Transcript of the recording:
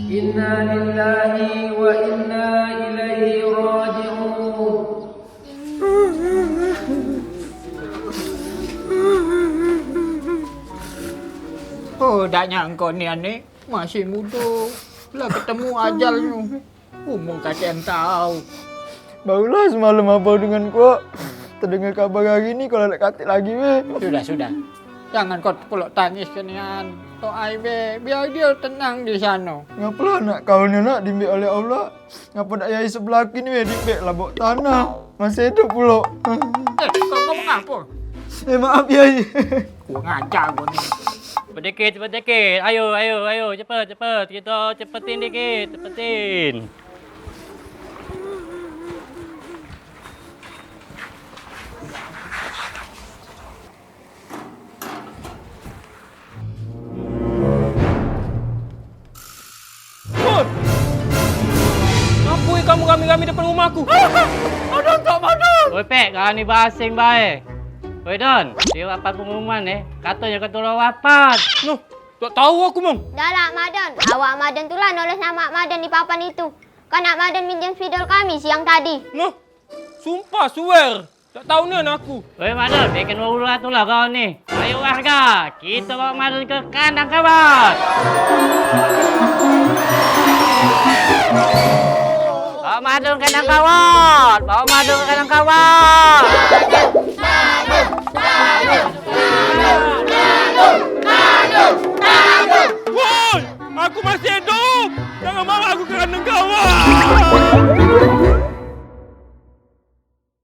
Inna lillahi wa inna ilaihi raji'un. Oh, tak nyangka ni anik masih muda. Lah ketemu ajalnya. Umur kasihan tahu. Barulah semalam abang dengan kau terdengar kabar hari ni kalau nak katik lagi weh. Sudah. Jangan kau pulak tangis kenian. Toai be, biar dia tenang di sana. Ngapalah anak kau ni nak dimbik oleh Allah? Ngapa nak yai sebelah kini weh dimbik lah bok tanah. Masih hidup pulak. Kau ngomong apa? Maaf yai. Gua ngajar gua ni. Cepat dikit. Ayo. Cepat. Kita cepetin dikit. Cepetin. Ngapui kamu rami-rami depan rumahku? Madon tak madon. Oi, Pek, kau ni basing baik. Oi, Don, dia rapat pengumuman katanya ketua rapat. Noh, tak tahu aku, Mang. Dah lah, Madan. Awak Madan tu lah nulis nama Madan di papan itu. Kan nak Madan minjem spidol kami siang tadi. Noh, sumpah, swear. Tak tahu ni anak aku. Oi, Madon, bikin ulah tu lah kau ni. Ayo warga, kita bawa Madon ke kandang kawat. Bawa Madon ke kandang kawat.